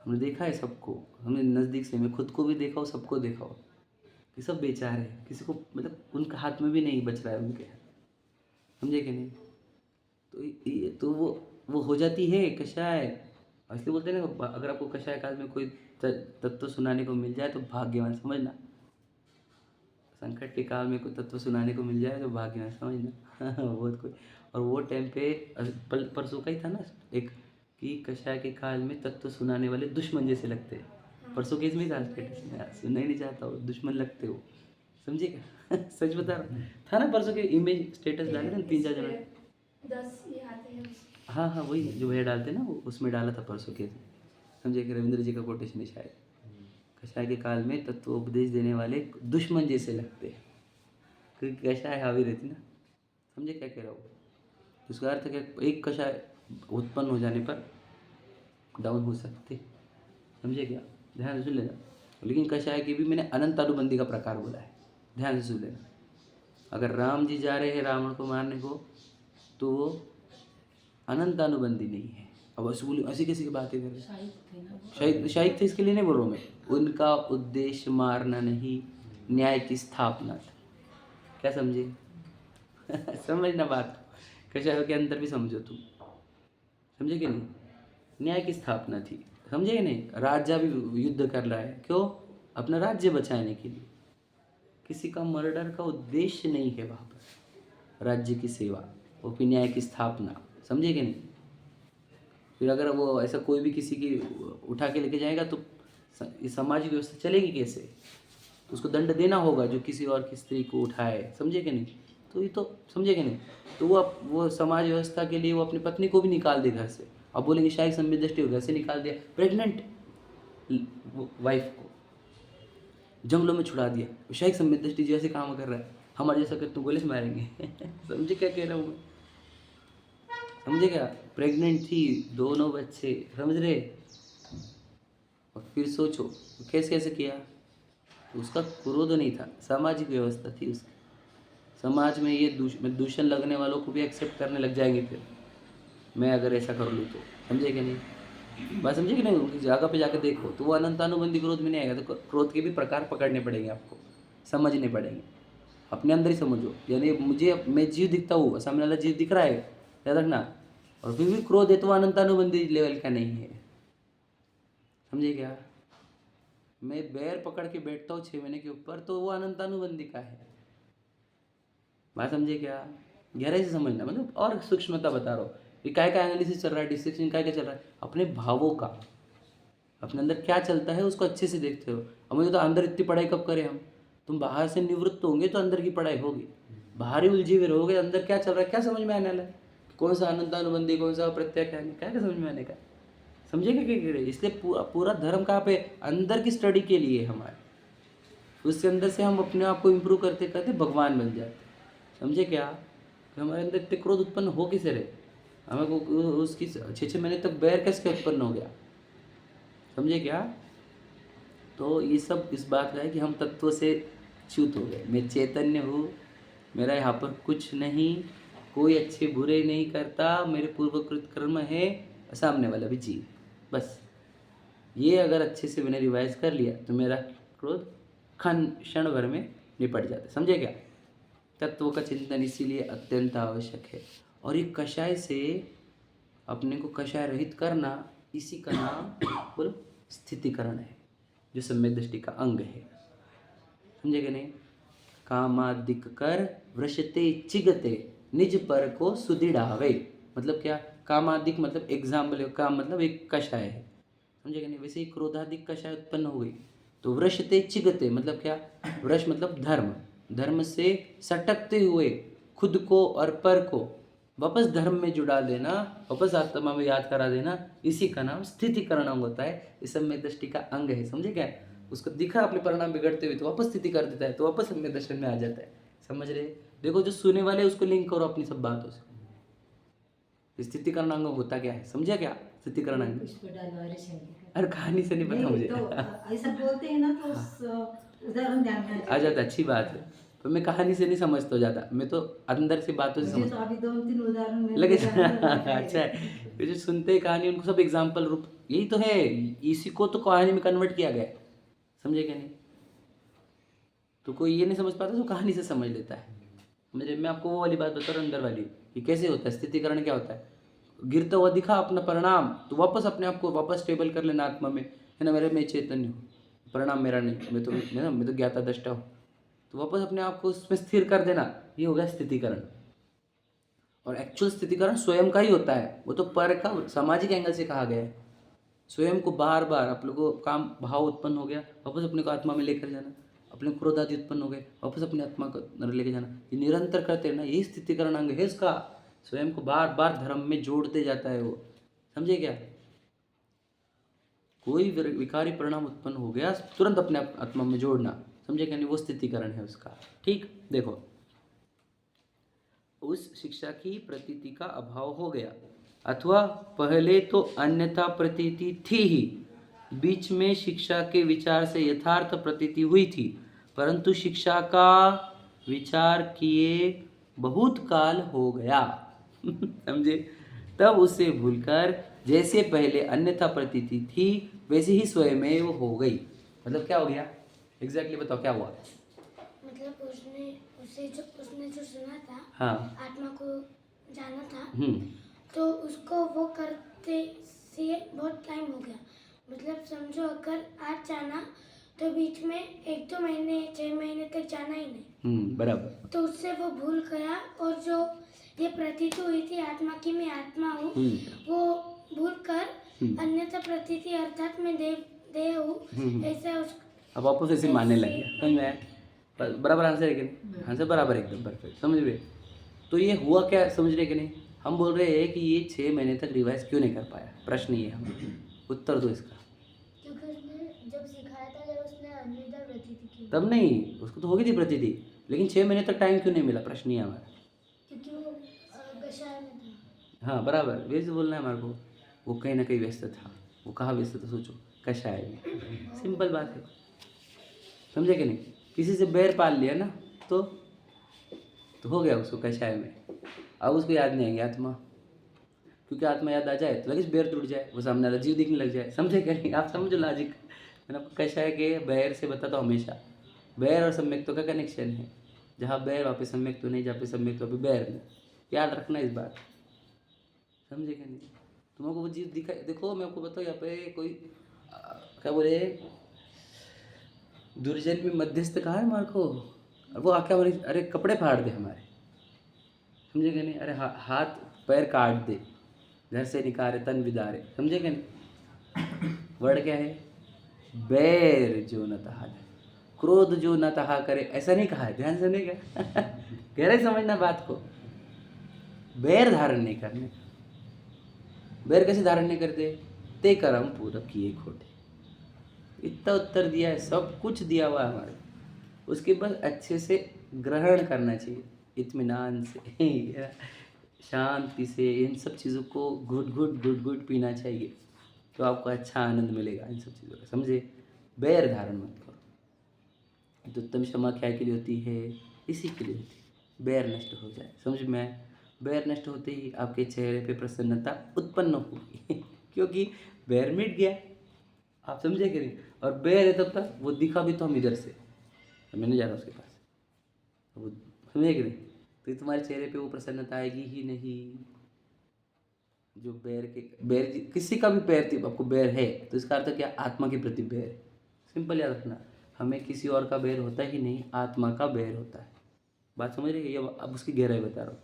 हमने देखा है सबको, हमने नज़दीक से, मैं खुद को भी देखा हो, सबको देखा हो, कि सब बेचारे हैं, किसी को मतलब उनका हाथ में भी नहीं बच रहा है उनके। समझे कि नहीं? तो वो वो हो जाती है कषाय। इसलिए बोलते हैं ना, अगर आपको कषाय काल में कोई तत्व सुनाने को मिल जाए तो भाग्यवान समझना। संकट के काल में कोई तत्व सुनाने को मिल जाए तो भाग्यवान समझना। बहुत कोई। और वो टाइम पे परसों का ही था ना एक, कि कषाय के काल में तत्व सुनाने वाले दुश्मन जैसे लगते हैं। परसों केस में था स्टेटस में, सुनना ही नहीं चाहता हो, दुश्मन लगते हो, समझे क्या? सच बता रहा था ना, परसों के इमेज स्टेटस डाले थे 3-4 जन। 10 ये आते हैं। हाँ हाँ, वही जो भैया डालते हैं ना, वो उसमें डाला था परसों के, समझे कि रविंद्र जी का कोटेशन है शायद। कषाय के काल में तत्व उपदेश देने वाले दुश्मन जैसे लगते हैं, क्योंकि कषाय हावी रहती ना, समझे क्या कह रहा हूँ? इसका अर्थ क्या, एक कषाय उत्पन्न हो जाने पर डाउन हो सकते, समझे क्या? ध्यान से सुन लेना। लेकिन कषाय की भी मैंने अनंत अनुबंधी का प्रकार बोला है, ध्यान से सुन लेना। अगर राम जी जा रहे हैं रावण को मारने को, तो वो अनंत अनुबंधी नहीं है। अब ऐसे बोली, ऐसी कैसी की बातें कर रहे हैं? शाहिद थे, इसके लिए नहीं बोल रहा हूँ मैं। उनका उद्देश्य मारना नहीं, न्याय की स्थापना था। क्या समझे? समझना बात, कषायों के अंदर भी समझो तुम, समझे कि नहीं? न्याय की स्थापना थी, समझे कि नहीं? राजा भी युद्ध कर रहा है, क्यों? अपना राज्य बचाने के लिए। किसी का मर्डर का उद्देश्य नहीं है वहाँ पर, राज्य की सेवा, वो भी न्याय की स्थापना, समझे कि नहीं? फिर अगर वो ऐसा कोई भी किसी की उठा के लेके जाएगा तो ये सामाजिक व्यवस्था चलेगी कैसे? उसको दंड देना होगा जो किसी और की स्त्री को उठाए, समझे कि नहीं? तो ये तो समझे कि नहीं? तो वो समाज व्यवस्था के लिए वो अपनी पत्नी को भी निकाल दे घर से। अब बोलेंगे शाही संबित दृष्टि हो, घर से निकाल दिया, प्रेग्नेंट वाइफ को जंगलों में छुड़ा दिया, शाही संबित दृष्टि जैसे काम कर रहा है, हमारे जैसा कर तो गोले से मारेंगे। समझे क्या कह रहा हूँ मैं? समझे क्या? प्रेग्नेंट थी, 2 बच्चे, समझ रहे? और फिर सोचो कैसे कैसे किया। उसका क्रोध नहीं था, सामाजिक व्यवस्था थी उसकी। समाज में ये दूषण लगने वालों को भी एक्सेप्ट करने लग जाएंगे फिर, मैं अगर ऐसा कर लूँ तो, समझे कि नहीं? बात समझे कि नहीं? उनकी जगह पे जाकर देखो तो वो अनंतानुबंधी क्रोध में नहीं आएगा। तो क्रोध के भी प्रकार पकड़ने पड़ेंगे आपको, समझने पड़ेंगे, अपने अंदर ही समझो। यानी मैं जीव दिखता हूँ, सामने वाला जीव दिख रहा है, याद रखना। और फिर भी क्रोध है तो अनंतानुबंधी लेवल का नहीं है, समझे क्या? मैं बैर पकड़ के बैठता हूँ 6 महीने के ऊपर, तो वो अनंतानुबंधी का है। बात समझे क्या? गहराई से समझना, मतलब और सूक्ष्मता बता रहा हूँ। ये काय का एनालिसिस चल रहा है, डिस्कशन काय क्या चल रहा है, अपने भावों का, अपने अंदर क्या चलता है उसको अच्छे से देखते हो। अब मुझे तो अंदर इतनी पढ़ाई कब करें हम? तुम बाहर से निवृत्त होंगे तो अंदर की पढ़ाई होगी, बाहर ही उलझे हुए रहोगे, अंदर क्या चल रहा है क्या समझ में आने वाला है? कौन सा अनंतानुबंधी, कौन सा प्रत्याख्यान, क्या क्या समझ में आने का? समझेगा क्या कह रहे? इसलिए पूरा धर्म कहाँ पे? अंदर की स्टडी के लिए हमारे, उसके अंदर से हम अपने आप को इम्प्रूव करते करते भगवान बन जाते, समझे क्या? कि हमारे अंदर इतने क्रोध उत्पन्न हो किसे रहे? हमें उसकी 6-6 महीने तक बैर कैसे उत्पन्न हो गया, समझे क्या? तो ये सब इस बात का है कि हम तत्व से च्युत हो गए। मैं चैतन्य हूँ, मेरा यहाँ पर कुछ नहीं, कोई अच्छे बुरे नहीं करता, मेरे पूर्वकृत कर्म है, सामने वाला भी जीव, बस। ये अगर अच्छे से मैंने रिवाइज कर लिया तो मेरा क्रोध क्षण भर में निपट जाता है, समझे क्या? तत्व का चिंतन इसीलिए अत्यंत आवश्यक है। और ये कषाय से अपने को कषाय रहित करना, इसी का नाम बोलो स्थितिकरण है, जो सम्यक दृष्टि का अंग है, समझे कि नहीं? कामादिक कर वृषते चिगते, निज पर को सुदृढ़ावे। मतलब क्या? कामादिक मतलब एग्जाम्पल, काम मतलब एक कषाय है, समझे कि नहीं? वैसे ही क्रोधादिक कषाय उत्पन्न हो गई। तो वृषते चिगते मतलब क्या? वृष मतलब धर्म, धर्म से सटकते हुए खुद को और पर को वापस धर्म में जुड़ा देना, वापस आत्मा में याद करा देना, इसी का नाम स्थितिकरण अंग होता है। इस सम्यक दृष्टि का अंग है, समझे क्या? उसको दिखा अपने परिणाम बिगड़ते हुए तो वापस स्थिति कर देता है, तो वापस सम्यक दर्शन में आ जाता है, समझ रहे? देखो जो सुने वाले उसको लिंक करो अपनी सब बातों से। स्थितिकरण अंग होता क्या है, समझा क्या? स्थितिकरण अंग, अरे कहानी से नहीं पता मुझे। तो ऐसा बोलते हैं ना तो उदाहरण ध्यान में आ जाता, अच्छी बात है। पर मैं कहानी से नहीं समझता हूँ ज़्यादा, मैं तो अंदर से बातों से मुझे समझता तो अभी 2-3 उदाहरण में लगे। अच्छा है, फिर जो सुनते हैं कहानी उनको सब एग्जाम्पल रूप, यही तो है, इसी को तो कहानी में कन्वर्ट किया गया है, समझे क्या नहीं? तो कोई ये नहीं समझ पाता तो कहानी से समझ लेता है। मैं आपको वो वाली बात बता रहा हूँ अंदर वाली, कि कैसे होता है स्थितिकरण, क्या होता है? गिरता हुआ दिखा अपना परिणाम, तो वापस अपने आप को वापस स्टेबल कर लेना आत्मा में, है ना, मेरे में चैतन्य हूँ, परिणाम मेरा नहीं, मैं तो ज्ञाता दृष्टा हूँ, तो वापस अपने आप को उसमें स्थिर कर देना, ये हो गया स्थितिकरण। और एक्चुअल स्थितिकरण स्वयं का ही होता है, वो तो पर का सामाजिक एंगल से कहा गया है। स्वयं को बार बार आप लोगों को काम भाव उत्पन्न हो गया, वापस अपने को आत्मा में लेकर जाना, अपने क्रोध आदि उत्पन्न हो गए, वापस अपनी आत्मा को लेकर जाना, ये निरंतर करते रहना, यही स्थितिकरण अंग है इसका। स्वयं को बार बार धर्म में जोड़ते जाता है वो, समझे क्या? कोई विकारी परिणाम उत्पन्न हो गया, तुरंत अपने आत्मा में जोड़ना, समझे क्या? नहीं, वो स्थितिकरण है उसका। ठीक, देखो, उस शिक्षा की प्रतीति का अभाव हो गया, अथवा पहले तो अन्यथा प्रतीति थी ही, बीच में शिक्षा के विचार से यथार्थ प्रतीति हुई थी, परंतु शिक्षा का विचार किए बहुत काल हो गया समझे? तब उसे भूलकर जैसे पहले अन्यथा प्रतीति थी वैसे ही स्वयं वो हो गई। मतलब क्या हो गया एग्जैक्टली बताओ, क्या हुआ? मतलब उसने जो सुना था, हाँ, आत्मा को जाना था, हम्म, तो उसको वो करते से बहुत टाइम हो गया। मतलब समझो अगर आज जाना तो बीच में 1-2 महीने 6 महीने तक जाना ही नहीं, बराबर, तो उससे वो भूल गया, और जो ये प्रतीति हुई थी आत्मा की मैं आत्मा हूँ, वो भूल कर अन्यथा प्रतीति अर्थात मैं देह हूँ, ऐसा अब वापस ऐसे मानने लग गया। समझ में आया? बराबर आंसर है कि नहीं? आंसर बराबर, एकदम परफेक्ट, समझ रहे? तो ये हुआ क्या, समझ रहे कि नहीं? हम बोल रहे हैं कि ये 6 महीने तक रिवाइज क्यों नहीं कर पाया, प्रश्न ये हम, उत्तर दो इसका। क्योंकि उसने जब सिखाया था जब उसने अन्यथा प्रतीति की, तब नहीं, उसको तो हो गई थी प्रतीति, लेकिन 6 महीने तक टाइम क्यों नहीं मिला, प्रश्न ये हमारा। क्योंकि वो कषाय में था। हाँ बराबर, वैसे बोलना है हमारे को, वो कहीं ना कहीं व्यस्त था। वो कहाँ व्यस्त था सोचो, कषाय में, सिंपल बात है, समझे कि नहीं? किसी से बैर पाल लिया ना तो हो गया उसको कषाय में। अब उसको याद नहीं आएंगे आत्मा, क्योंकि आत्मा याद आ जाए तो लगे बैर टूट जाए, वो सामने वाला जीव दिखने लग जाए, समझे क्या नहीं? आप समझो लॉजिक, मैंने आपको कषाय के बैर से बताता हूँ हमेशा, बैर और सम्यक्तों का कनेक्शन है, जहाँ बैर वहाँ पे सम्यक्त तो नहीं, जहाँ पे सम्यक्त वहाँ पे बैर नहीं, याद रखना इस बात, समझे क्या नहीं? तुमको वो जीव दिखा, देखो मैं आपको बताऊँ, यहाँ पे कोई क्या बोले, दुर्जन में मध्यस्थ कहा है हमारे को, वो आके हमारे अरे कपड़े फाड़ दे हमारे, समझे क्या नहीं? अरे हाथ पैर काट दे, घर से निकाले तन विदारे, समझे क्या नहीं? वर्ड क्या है? बैर जो न तहा, क्रोध जो न तहा करे, ऐसा नहीं कहा है, ध्यान से नहीं क्या गहराई समझना बात को। बैर धारण नहीं करने, बैर कैसे धारण नहीं करते? ते कर्म पूरक किए खोटे, इतना उत्तर दिया है, सब कुछ दिया हुआ है हमारे, उसके बाद अच्छे से ग्रहण करना चाहिए, इत्मीनान से शांति से, इन सब चीज़ों को घुट घुट पीना चाहिए, तो आपको अच्छा आनंद मिलेगा इन सब चीज़ों का, समझे? बैर धारण मत करो। तो उत्तम क्षमा क्या के लिए होती है? इसी के लिए होती है, बैर नष्ट हो जाए, समझ में आए? बैर नष्ट होते ही आपके चेहरे पे प्रसन्नता उत्पन्न होगी क्योंकि बैर मिट गया, आप समझे कि नहीं? और बैर है तब तक, वो दिखा भी तो हम इधर से, मैं नहीं जा रहा उसके पास, वो समझे कि नहीं? तो तुम्हारे चेहरे पे वो प्रसन्नता आएगी ही नहीं। जो बैर किसी का भी बैर थी, आपको बैर है तो इसका अर्थ क्या? आत्मा के प्रति बैर। सिंपल याद रखना, हमें किसी और का बैर होता ही नहीं, आत्मा का बैर होता है। बात समझ रही है? ये अब उसकी गहराई बता रहा हूँ,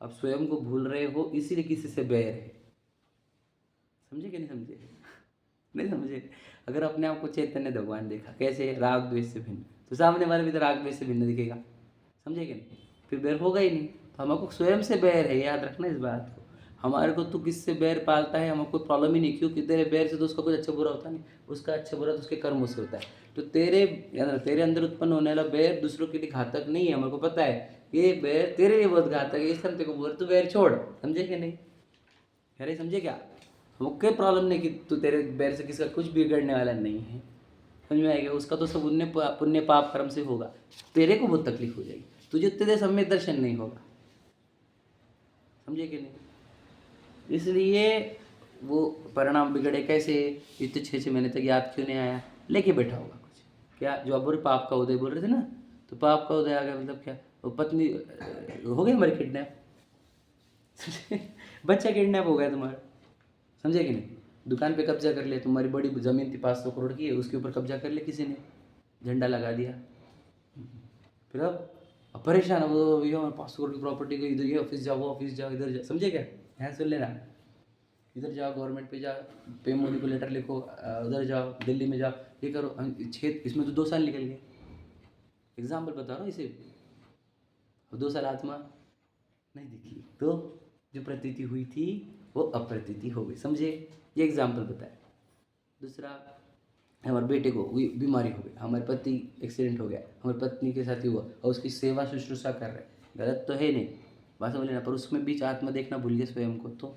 आप स्वयं को भूल रहे हो इसीलिए किसी से बैर है, समझे कि नहीं समझे? नहीं समझे? अगर अपने आप को चैतन्य भगवान देखा कैसे, राग द्वेष से भिन्न, तो सामने वाले भी तो राग द्वेष से भिन्न दिखेगा, समझे कि नहीं? फिर बैर होगा ही नहीं, तो हमको स्वयं से बैर है, याद रखना इस बात को। हमारे को तो किससे बैर पालता है, हमको कोई प्रॉब्लम ही नहीं, क्योंकि तेरे बैर से तो उसका कुछ अच्छा बुरा होता नहीं, उसका अच्छा बुरा तो उसके कर्मों से होता है। तो तेरे अंदर उत्पन्न होने वाला बैर दूसरों के लिए घातक नहीं है, हमारे को पता है ये बैर तेरे लिए बहुत घातक है, इसलिए हम तेरे को बोल, तू बैर छोड़, समझे कि नहीं? अरे समझे क्या? हमको कोई प्रॉब्लम नहीं कि तू तेरे बैर से किसका कुछ बिगड़ने वाला नहीं है, समझ में आएगा? उसका तो सब पुण्य पाप कर्म से होगा, तेरे को बहुत तकलीफ हो जाएगी, तुझे तेरे सम्यक दर्शन नहीं होगा, समझे कि नहीं? इसलिए वो परिणाम बिगड़े कैसे, इतने 6 महीने तक याद क्यों नहीं आया? लेके बैठा होगा कुछ, क्या जो आप बोल रहे पाप का उदय बोल रहे थे ना, तो पाप का उदय आ गया, मतलब क्या? वो पत्नी हो गई हमारी किडनैप बच्चा किडनैप हो गया तुम्हारा, समझे कि नहीं? दुकान पे कब्जा कर लिया, तुम्हारी बड़ी ज़मीन थी 500 करोड़ की है, उसके ऊपर कब्जा कर लिया किसी ने, झंडा लगा दिया। फिर अब परेशान हो, वो भैया 500 करोड़ की प्रॉपर्टी गई, इधर ये ऑफिस जाओ, वो ऑफिस जाओ, इधर जाओ, समझे क्या? ध्यान सुन लेना, इधर जाओ गवर्नमेंट पे जाओ, पीएम मोदी को लेटर लिखो, उधर जाओ, दिल्ली में जाओ, ये करो, 6 इसमें तो 2 साल निकल गए। एग्जाम्पल बता रहा हूँ इसे। और 2 साल आत्मा नहीं दिखी तो जो प्रतीति हुई थी वो अप्रतीति हो गई, समझे? ये एग्जाम्पल बताया। दूसरा, हमारे बेटे को बीमारी हो गई, हमारे पति एक्सीडेंट हो गया, हमारी पत्नी के साथ ही हुआ और उसकी सेवा शुश्रूषा कर रहे, गलत तो है नहीं, बात समझ लेना, पर उसमें बीच आत्मा देखना भूल गए स्वयं को। तो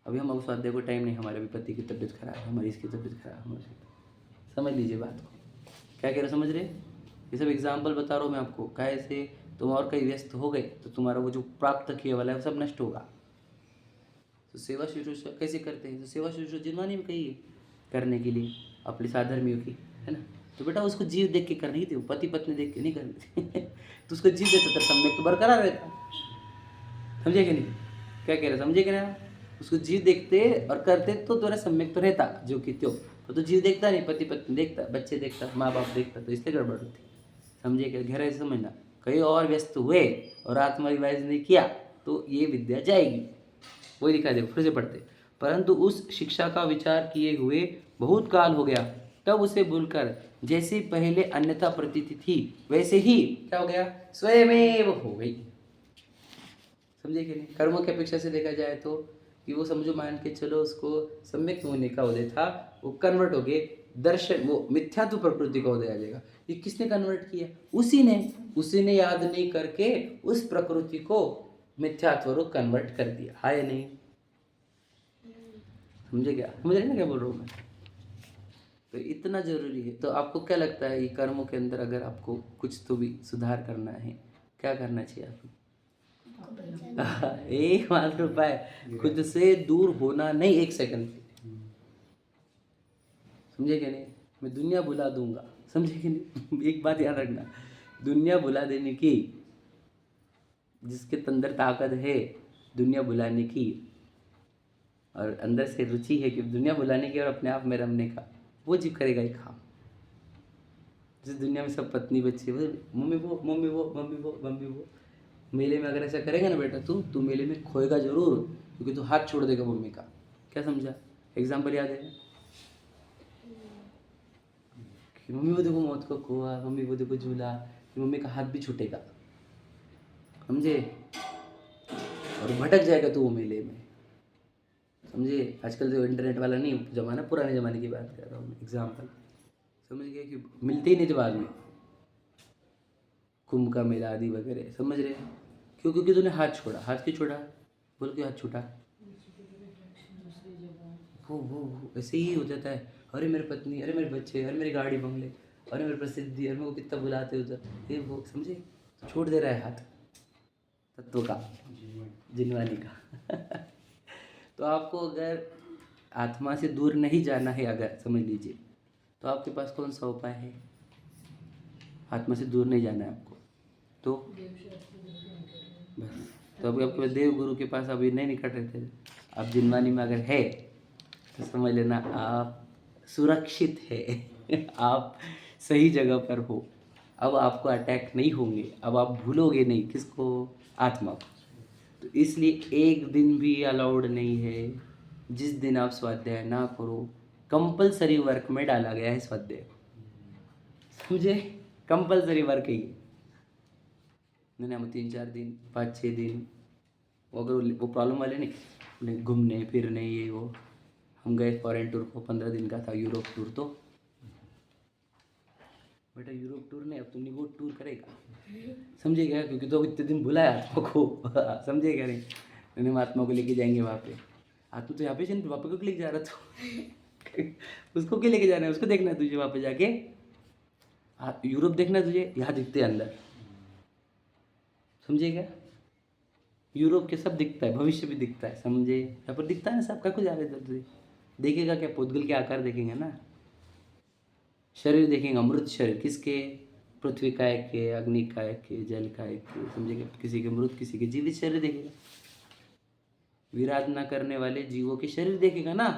अभी हम स्वाध्याय को टाइम नहीं, हमारे भी पति की तबीयत खराब है, हमारी इसकी तबीयत खराब, हमारी समझ लीजिए बात को, क्या कह रहे समझ रहे? ये सब एग्जाम्पल बता रहा हूँ मैं आपको, कैसे तुम और कहीं व्यस्त हो गए तो तुम्हारा वो जो प्राप्त किए वाला है वो सब नष्ट होगा। तो सेवा शुश्रूषा कैसे करते हैं? तो सेवा शुश्रूषा जिन्होंने भी कही है करने के लिए अपने साधर्मियों की, है ना? तो बेटा उसको जीव देख के करनी थी, पति पत्नी देख के नहीं करनी थी तो उसको जीव देता तो सम्यक तो बरकरार रहता, समझे कि नहीं? क्या कह रहे, समझे कि नहीं? उसको जीव देखते और करते तो तुम्हारा सम्यक तो रहता जो कि त्यो, तो जीव देखता नहीं, पति पत्नी देखता, बच्चे देखता, माँ बाप देखता, तो इसलिए गड़बड़ होती, समझे क्या? गहराई से समझना, कहीं और व्यस्त हुए और आत्मा रिवाइज नहीं किया तो ये विद्या जाएगी। वही दिखा दे, फिर से पढ़ते, परंतु उस शिक्षा का विचार किए हुए बहुत काल हो गया, तब उसे भूलकर जैसे पहले अन्यथा प्रतीति थी वैसे ही क्या हो गया? स्वयमेव हो गई, समझे कि नहीं? कर्मों की अपेक्षा से देखा जाए तो कि वो समझो, मान के चलो उसको सम्यक होने का उदय था, वो कन्वर्ट हो गए दर्शन, वो मिथ्यात्व प्रकृति का उदय आ जाएगा। ये किसने कन्वर्ट किया? उसी ने याद नहीं करके उस प्रकृति को मिथ्यात्व रूप कन्वर्ट कर दिया, है या नहीं? समझे क्या? समझ रहे ना क्या बोल रहा हूँ मैं? तो इतना जरूरी है। तो आपको क्या लगता है, ये कर्मों के अंदर अगर आपको कुछ तो भी सुधार करना है, क्या करना चाहिए आपको? एक मात्र उपाय, खुद से दूर होना नहीं, 1 सेकंड, समझे क्या नहीं? मैं दुनिया भुला दूंगा, समझे कि नहीं? एक बात याद रखना, दुनिया भुला देने की, जिसके अंदर ताकत है दुनिया भुलाने की और अंदर से रुचि है कि दुनिया भुलाने की और अपने आप में रमने का, वो जीव करेगा ये काम। जिस दुनिया में सब पत्नी बच्चे, मम्मी वो मम्मी वो मम्मी वो मम्मी वो, मेले में अगर ऐसा करेगा ना बेटा, तू मेले में खोएगा जरूर, क्योंकि तू हाथ छोड़ देगा मम्मी का। क्या समझा? एग्जाम्पल याद है कि मम्मी वो देखो मौत को खोआ, मम्मी वो देखो झूला, मम्मी का हाथ भी छूटेगा, समझे? और भटक जाएगा तू वो मेले में, समझे? आजकल जो इंटरनेट वाला नहीं जमाना, पुराने ज़माने की बात कर रहा हूँ मैं, एग्जाम्पल समझ गए कि मिलते ही नहीं जब आदमी, कुंभ का मेला आदि वगैरह, समझ रहे? क्यों? क्योंकि तूने हाथ छोड़ा। हाथ क्यों छोड़ा? बोल क्यों हाथ छूटा? वो ऐसे ही हो जाता है, अरे मेरी पत्नी, अरे मेरे बच्चे, अरे मेरी गाड़ी बंगले, अरे मेरी प्रसिद्धि, अरे मेरे को कितना बुलाते उधर, ये वो, समझे? छोड़ दे रहा है हाथ तत्व का, जिनवानी का तो आपको अगर आत्मा से दूर नहीं जाना है, अगर समझ लीजिए, तो आपके पास कौन सा उपाय है? आत्मा से दूर नहीं जाना है आपको, तो बस, तो अभी आपके पास देव गुरु के पास अभी नहीं निकट रहे थे, आप जिनवानी में अगर है तो समझ लेना आप सुरक्षित है आप सही जगह पर हो। अब आपको अटैक नहीं होंगे, अब आप भूलोगे नहीं किसको? आत्मा को। तो इसलिए एक दिन भी अलाउड नहीं है जिस दिन आप स्वाध्याय ना करो। कंपलसरी वर्क में डाला गया है स्वाध्याय, समझे? कंपलसरी वर्क ही है। मैंने हम 3-4 दिन 5-6 दिन, वो अगर वो प्रॉब्लम वाले नहीं घूमने फिरने ये वो, हम गए फॉरेन टूर को, 15 दिन का था यूरोप टूर। तो बेटा यूरोप टूर नहीं, अब तुम निगो टूर करेगा, समझेगा? क्योंकि तो इतने दिन बुलाया आत्मा को समझेगा नहीं? मैंने आत्मा को लेके जाएंगे वहाँ पे। आत्मा तो यहाँ पे चल, वहाँ पे क्यों लेके जा रहा था उसको क्यों लेके जाना है? उसको देखना है तुझे वहाँ पे जाके, यूरोप देखना है तुझे, यहाँ दिखते अंदर, समझेगा? यूरोप के सब दिखता है, भविष्य भी दिखता है, समझे? यहाँ पर दिखता है ना सब, क्या कुछ जा रहे इधर तुझे देखेगा क्या? पुद्गल के आकार देखेंगे ना, शरीर देखेंगे, अमृत शरीर किसके? पृथ्वी काय के, अग्नि काय के, जल काय के, समझेगा? किसी के मृत, किसी के जीवित शरीर देखेगा। विराधना करने वाले जीवों के शरीर देखेगा ना,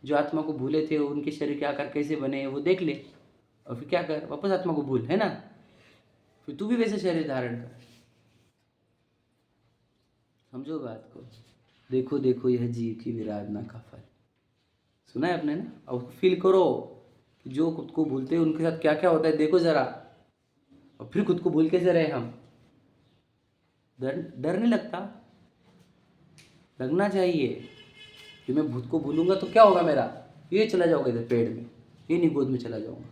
जो आत्मा को भूले थे उनके शरीर के आकार कैसे बने हैं वो देख ले, और फिर क्या कर, वापस आत्मा को भूल, है ना, फिर तू भी वैसे शरीर धारण कर। समझो बात को। देखो देखो यह जीव की विराधना का फल, सुना है आपने ना। अब फील करो कि जो खुद को भूलते हैं उनके साथ क्या क्या होता है, देखो जरा, और फिर खुद को भूल कैसे रहे हम। डर नहीं लगता? लगना चाहिए कि मैं खुद को भूलूंगा तो क्या होगा मेरा, ये चला जाओगे इधर पेड़ में, ये नहीं गोद में चला जाऊंगा।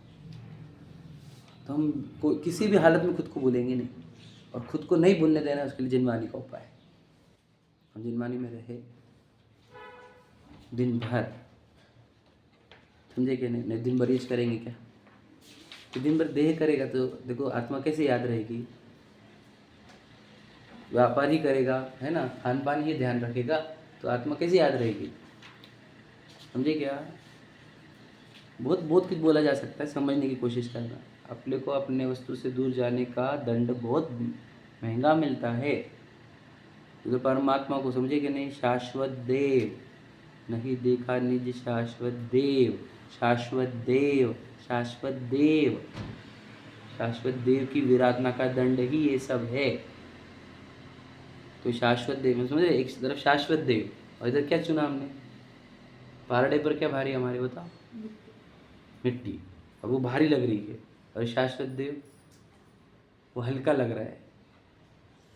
तो हम किसी भी हालत में खुद को भूलेंगे नहीं, और खुद को नहीं भूलने देना उसके लिए जिनवानी का उपाय। हम जिनवानी में रहे दिन भर, समझे कि नहीं दिन भर यूज करेंगे क्या, तो दिन भर देह करेगा तो देखो आत्मा कैसे याद रहेगी। व्यापार ही करेगा, है ना, खान पान ही ध्यान रखेगा, तो आत्मा कैसे याद रहेगी। समझे क्या? बहुत बहुत कुछ बोला जा सकता है, समझने की कोशिश करना। अपने को अपने वस्तु से दूर जाने का दंड बहुत महंगा मिलता है। तो परमात्मा को समझे कि नहीं, शाश्वत देव, नहीं देखा निज शाश्वत देव, शाश्वत देव, शाश्वत देव, शाश्वत देव की विराधना का दंड ही ये सब है। तो शाश्वत देव में समझे, एक तरफ शाश्वत देव, और इधर क्या चुना हमने, पारडे पर क्या भारी हमारे, बताओ, मिट्टी, और वो भारी लग रही है, और शाश्वत देव वो हल्का लग रहा है।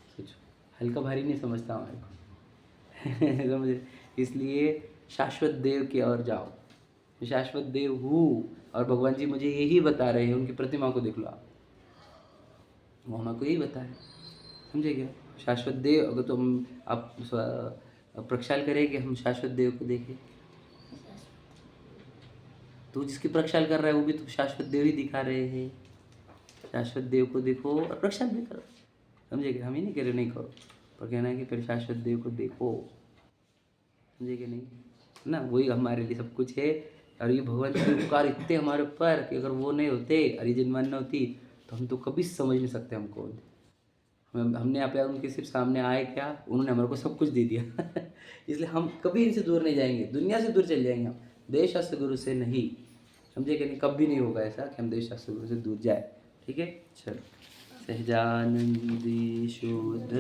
सोचो, हल्का भारी नहीं समझता हमारे को समझे, इसलिए शाश्वत देव की ओर जाओ। मैं शाश्वत देव हूँ, और भगवान जी मुझे यही बता रहे हैं, उनकी प्रतिमा को देख लो आप, वो हमको यही बता रहे, समझे क्या। शाश्वत देव, अगर तो हम आप प्रक्षाल करें कि हम शाश्वत देव को देखें, तो जिसकी प्रक्षाल कर रहा है वो भी तो शाश्वत देव ही दिखा रहे हैं। शाश्वत देव को देखो और प्रक्षाल भी करो, समझे क्या। हम ही नहीं कह रहे नहीं करो, पर कहना है कि फिर शाश्वत देव को देखो, समझे कि नहीं ना, वही हमारे लिए सब कुछ है। और ये भगवान के उपकार इतने हमारे ऊपर कि अगर वो नहीं होते, अरे जिनमान न होती, तो हम तो कभी समझ नहीं सकते हमको। हमने यहाँ पे उनके सिर्फ सामने आए क्या, उन्होंने हमारे को सब कुछ दे दिया इसलिए हम कभी इनसे दूर नहीं जाएंगे, दुनिया से दूर चले जाएंगे हम, देश शास्त्र गुरु से नहीं, समझे कि नहीं। कभी नहीं होगा ऐसा कि हम देश शास्त्र गुरु से दूर जाए, ठीक है। चलो, सहजानंदी शुद्ध